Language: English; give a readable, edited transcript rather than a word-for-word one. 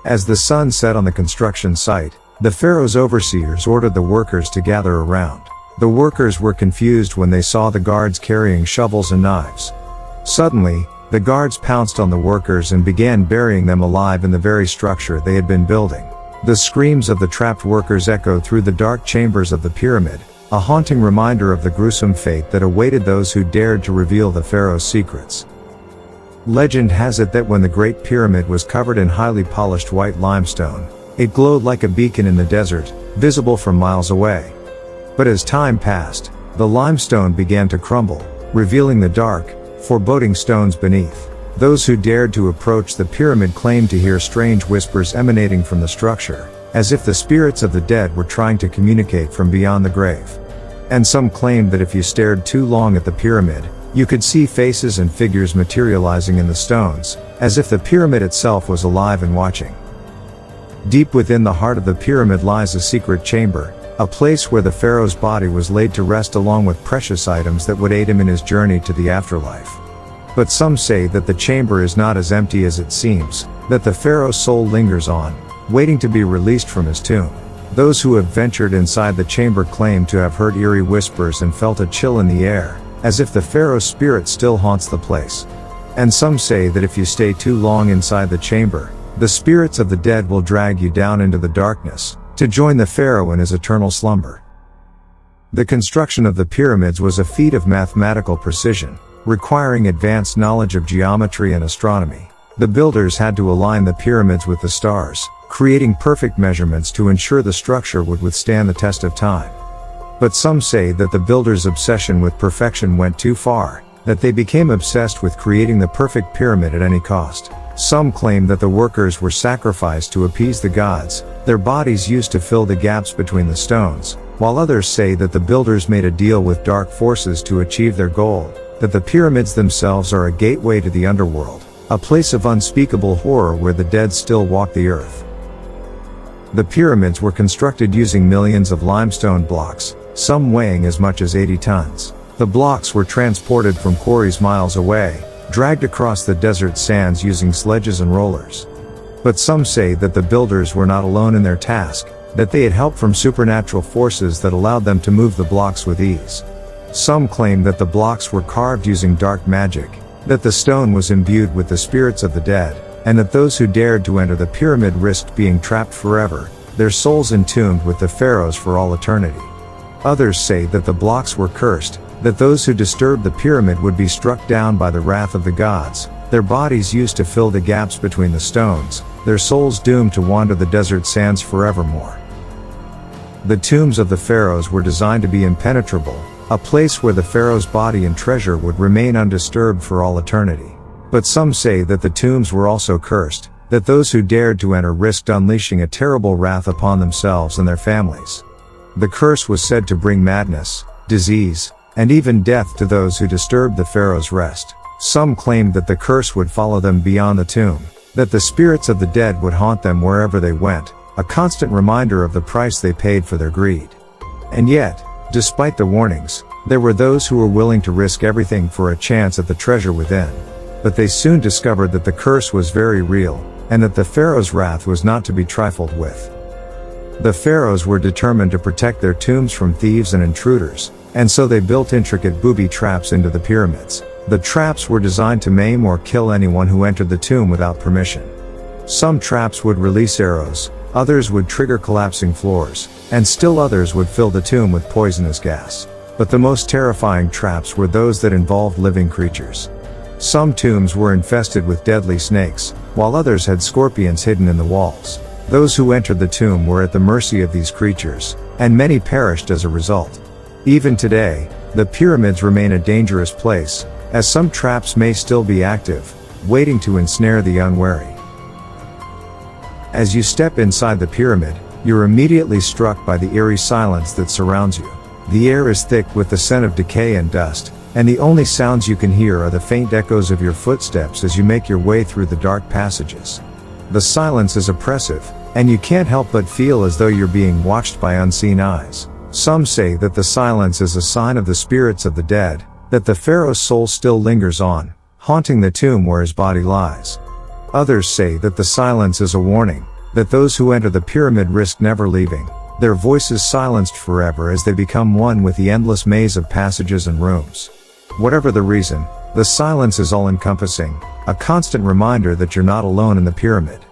As the sun set on the construction site, the pharaoh's overseers ordered the workers to gather around. The workers were confused when they saw the guards carrying shovels and knives. Suddenly, the guards pounced on the workers and began burying them alive in the very structure they had been building. The screams of the trapped workers echoed through the dark chambers of the pyramid, a haunting reminder of the gruesome fate that awaited those who dared to reveal the pharaoh's secrets. Legend has it that when the Great Pyramid was covered in highly polished white limestone, it glowed like a beacon in the desert, visible from miles away. But as time passed, the limestone began to crumble, revealing the dark, foreboding stones beneath. Those who dared to approach the pyramid claimed to hear strange whispers emanating from the structure, as if the spirits of the dead were trying to communicate from beyond the grave. And some claimed that if you stared too long at the pyramid, you could see faces and figures materializing in the stones, as if the pyramid itself was alive and watching. Deep within the heart of the pyramid lies a secret chamber, a place where the pharaoh's body was laid to rest along with precious items that would aid him in his journey to the afterlife. But some say that the chamber is not as empty as it seems, that the pharaoh's soul lingers on, waiting to be released from his tomb. Those who have ventured inside the chamber claim to have heard eerie whispers and felt a chill in the air, as if the pharaoh's spirit still haunts the place. And some say that if you stay too long inside the chamber, the spirits of the dead will drag you down into the darkness, to join the pharaoh in his eternal slumber. The construction of the pyramids was a feat of mathematical precision, requiring advanced knowledge of geometry and astronomy. The builders had to align the pyramids with the stars, creating perfect measurements to ensure the structure would withstand the test of time. But some say that the builders' obsession with perfection went too far, that they became obsessed with creating the perfect pyramid at any cost. Some claim that the workers were sacrificed to appease the gods, their bodies used to fill the gaps between the stones, while others say that the builders made a deal with dark forces to achieve their goal, that the pyramids themselves are a gateway to the underworld, a place of unspeakable horror where the dead still walk the earth. The pyramids were constructed using millions of limestone blocks, some weighing as much as 80 tons. The blocks were transported from quarries miles away, dragged across the desert sands using sledges and rollers. But some say that the builders were not alone in their task, that they had help from supernatural forces that allowed them to move the blocks with ease. Some claim that the blocks were carved using dark magic, that the stone was imbued with the spirits of the dead, and that those who dared to enter the pyramid risked being trapped forever, their souls entombed with the pharaohs for all eternity. Others say that the blocks were cursed, that those who disturbed the pyramid would be struck down by the wrath of the gods, their bodies used to fill the gaps between the stones, their souls doomed to wander the desert sands forevermore. The tombs of the pharaohs were designed to be impenetrable, a place where the pharaoh's body and treasure would remain undisturbed for all eternity. But some say that the tombs were also cursed, that those who dared to enter risked unleashing a terrible wrath upon themselves and their families. The curse was said to bring madness, disease, and even death to those who disturbed the pharaoh's rest. Some claimed that the curse would follow them beyond the tomb, that the spirits of the dead would haunt them wherever they went, a constant reminder of the price they paid for their greed. And yet, despite the warnings, there were those who were willing to risk everything for a chance at the treasure within. But they soon discovered that the curse was very real, and that the pharaoh's wrath was not to be trifled with. The pharaohs were determined to protect their tombs from thieves and intruders, and so they built intricate booby traps into the pyramids. The traps were designed to maim or kill anyone who entered the tomb without permission. Some traps would release arrows, others would trigger collapsing floors, and still others would fill the tomb with poisonous gas. But the most terrifying traps were those that involved living creatures. Some tombs were infested with deadly snakes, while others had scorpions hidden in the walls. Those who entered the tomb were at the mercy of these creatures, and many perished as a result. Even today, the pyramids remain a dangerous place, as some traps may still be active, waiting to ensnare the unwary. As you step inside the pyramid, you're immediately struck by the eerie silence that surrounds you. The air is thick with the scent of decay and dust, and the only sounds you can hear are the faint echoes of your footsteps as you make your way through the dark passages. The silence is oppressive, and you can't help but feel as though you're being watched by unseen eyes. Some say that the silence is a sign of the spirits of the dead, that the pharaoh's soul still lingers on, haunting the tomb where his body lies. Others say that the silence is a warning, that those who enter the pyramid risk never leaving, their voices silenced forever as they become one with the endless maze of passages and rooms. Whatever the reason, the silence is all-encompassing, a constant reminder that you're not alone in the pyramid.